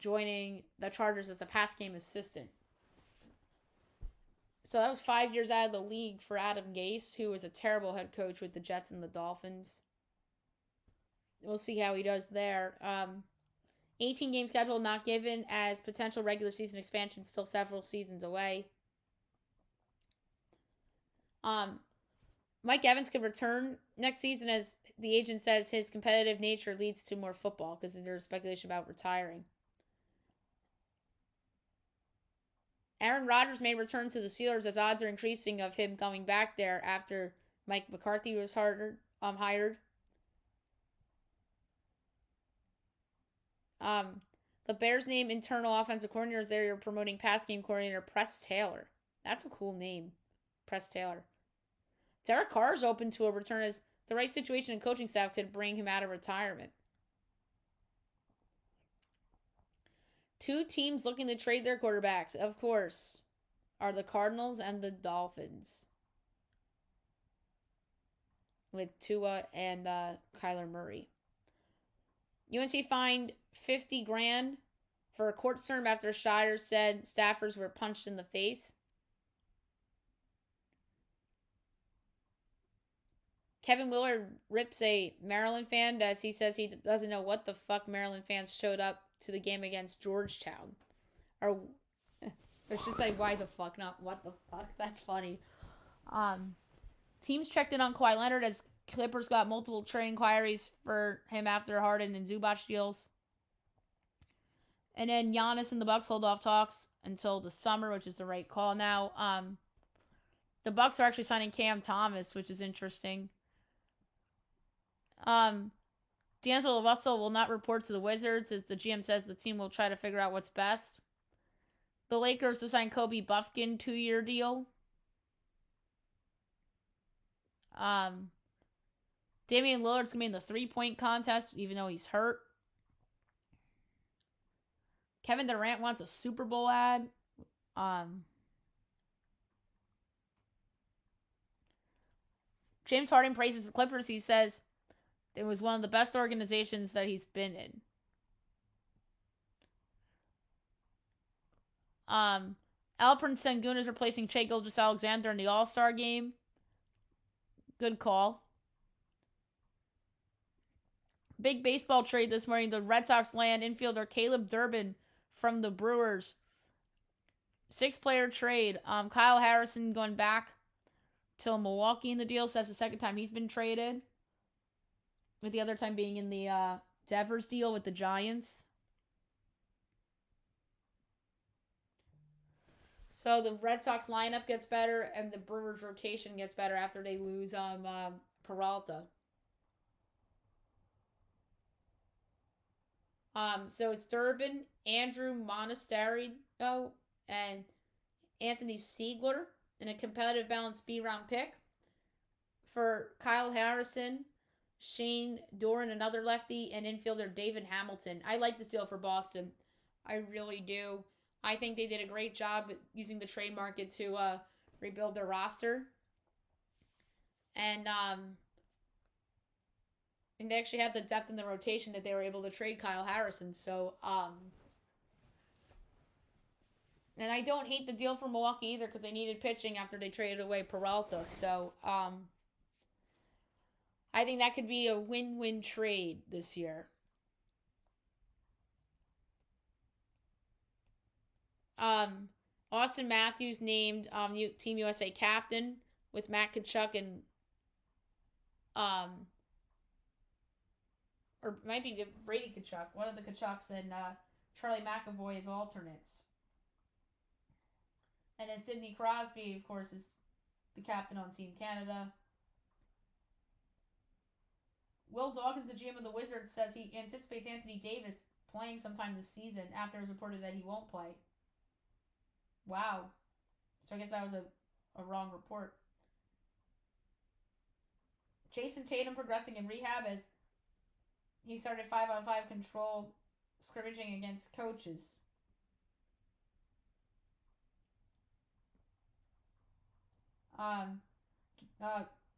joining the Chargers as a pass game assistant. So that was 5 years out of the league for Adam Gase, who was a terrible head coach with the Jets and the Dolphins. We'll see how he does there. 18-game schedule not given as potential regular season expansion still several seasons away. Mike Evans could return next season as the agent says his competitive nature leads to more football because there's speculation about retiring. Aaron Rodgers may return to the Steelers as odds are increasing of him coming back there after Mike McCarthy was hired. The Bears name internal offensive coordinator is there promoting pass game coordinator Press Taylor. That's a cool name, Press Taylor. Derek Carr is open to a return as the right situation and coaching staff could bring him out of retirement. Two teams looking to trade their quarterbacks, of course, are the Cardinals and the Dolphins. With Tua and Kyler Murray. UNC fined $50,000 for a court term after Shire said staffers were punched in the face. Kevin Willard rips a Maryland fan as he says he doesn't know what the fuck Maryland fans showed up to the game against Georgetown. Or it's just like, why the fuck, not what the fuck. That's funny. Teams checked in on Kawhi Leonard as Clippers got multiple trade inquiries for him after Harden and Zubac deals. And then Giannis and the Bucks hold off talks until the summer, which is the right call now. The Bucks are actually signing Cam Thomas, which is interesting. D'Angelo Russell will not report to the Wizards as the GM says the team will try to figure out what's best. The Lakers to sign Kobe Buffkin 2-year deal. Damian Lillard's gonna be in the 3-point contest, even though he's hurt. Kevin Durant wants a Super Bowl ad. James Harden praises the Clippers. He says it was one of the best organizations that he's been in. Alperen Sengun is replacing Shai Gilgeous-Alexander in the All-Star game. Good call. Big baseball trade this morning. The Red Sox land infielder Caleb Durbin from the Brewers. 6-player trade. Kyle Harrison going back to Milwaukee in the deal. So that's the second time he's been traded. With the other time being in the Devers deal with the Giants. So the Red Sox lineup gets better and the Brewers rotation gets better after they lose Peralta. So it's Durbin, Andrew Monasterio, and Anthony Siegler in a competitive balanced B-round pick. For Kyle Harrison, Shane Doran, another lefty, and infielder David Hamilton. I like this deal for Boston. I really do. I think they did a great job using the trade market to rebuild their roster. And they actually have the depth in the rotation that they were able to trade Kyle Harrison. So, and I don't hate the deal for Milwaukee either because they needed pitching after they traded away Peralta. So, I think that could be a win-win trade this year. Austin Matthews named Team USA captain with Matt Tkachuk and or it might be Brady Tkachuk, one of the Tkachuks, and Charlie McAvoy as alternates. And then Sidney Crosby, of course, is the captain on Team Canada. Will Dawkins, the GM of the Wizards, says he anticipates Anthony Davis playing sometime this season after it was reported that he won't play. Wow. So I guess that was a wrong report. Jason Tatum progressing in rehab as he started 5-on-5 control scrimmaging against coaches.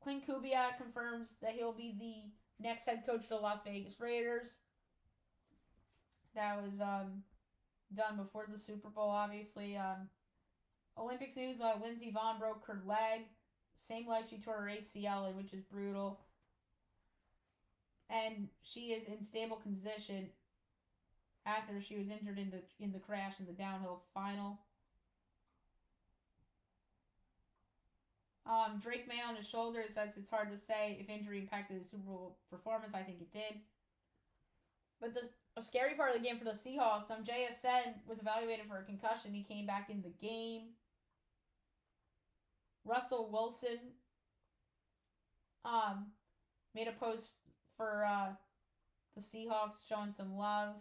Clint Kubiak confirms that he'll be the next head coach of the Las Vegas Raiders. That was done before the Super Bowl, obviously. Olympics news, Lindsey Vonn broke her leg. Same leg she tore her ACL in, which is brutal. And she is in stable condition after she was injured in the crash in the downhill final. Drake May on his shoulder says it's hard to say if injury impacted his Super Bowl performance. I think it did. But the scary part of the game for the Seahawks, JSN was evaluated for a concussion. He came back in the game. Russell Wilson made a post for the Seahawks showing some love.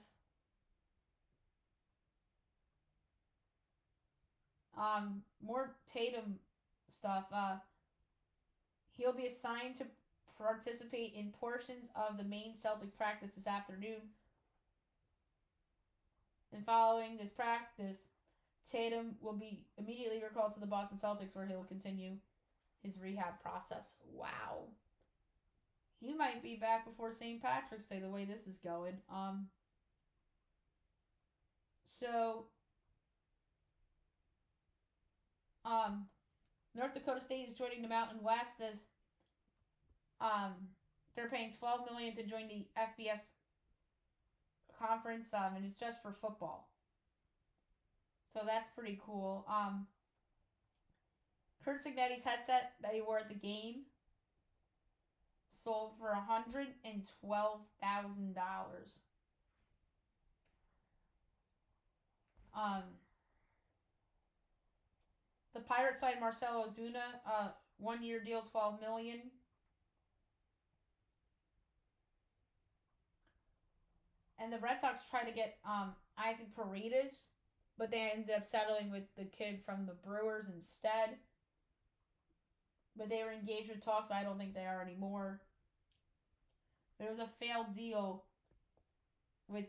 More Tatum stuff. He'll be assigned to participate in portions of the main Celtics practice this afternoon. And following this practice, Tatum will be immediately recalled to the Boston Celtics where he'll continue his rehab process. Wow. He might be back before St. Patrick's Day the way this is going. North Dakota State is joining the Mountain West as they're paying $12 million to join the FBS conference, and it's just for football. So that's pretty cool. Kurt Signetti's headset that he wore at the game sold for $112,000. The Pirates signed Marcelo Ozuna, 1-year deal, $12 million. And the Red Sox try to get Isaac Paredes but they ended up settling with the kid from the Brewers instead. But they were engaged with talks, but I don't think they are anymore. There was a failed deal with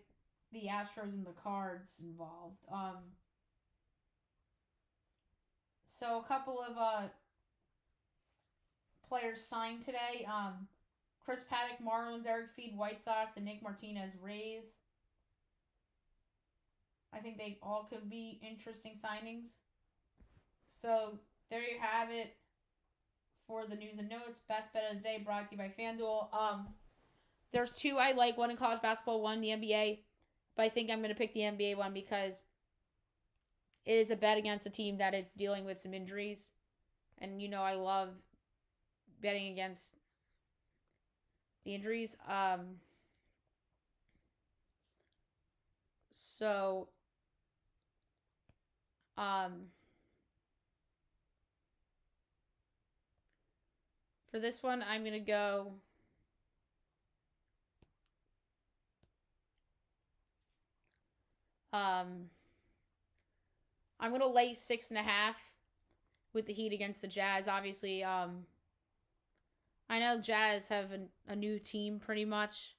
the Astros and the Cards involved. So a couple of players signed today. Chris Paddock, Marlins, Eric Feed, White Sox, and Nick Martinez, Rays. I think they all could be interesting signings. So there you have it for the news and notes. Best bet of the day brought to you by FanDuel. There's two I like, one in college basketball, one in the NBA. But I think I'm going to pick the NBA one because it is a bet against a team that is dealing with some injuries. And I love betting against the injuries. So for this one, I'm going to go I'm going to lay 6.5 with the Heat against the Jazz. Obviously, I know Jazz have a new team pretty much,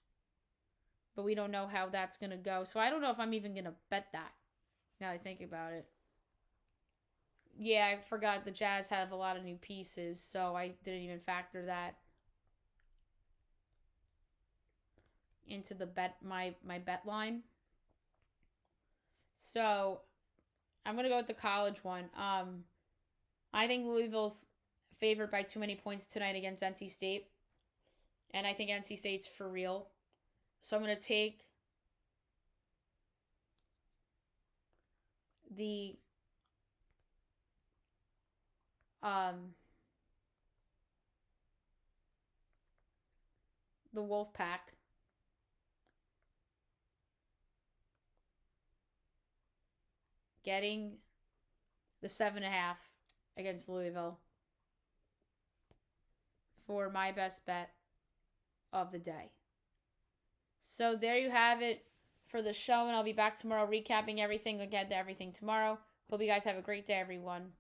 but we don't know how that's going to go. So I don't know if I'm even going to bet that, now that I think about it. Yeah, I forgot the Jazz have a lot of new pieces, so I didn't even factor that into the my bet line. So I'm going to go with the college one. I think Louisville's favored by too many points tonight against NC State. And I think NC State's for real. So I'm going to take the Wolfpack getting the 7.5 against Louisville for my best bet of the day. So there you have it for the show, and I'll be back tomorrow recapping everything. We'll get to everything tomorrow. Hope you guys have a great day, everyone.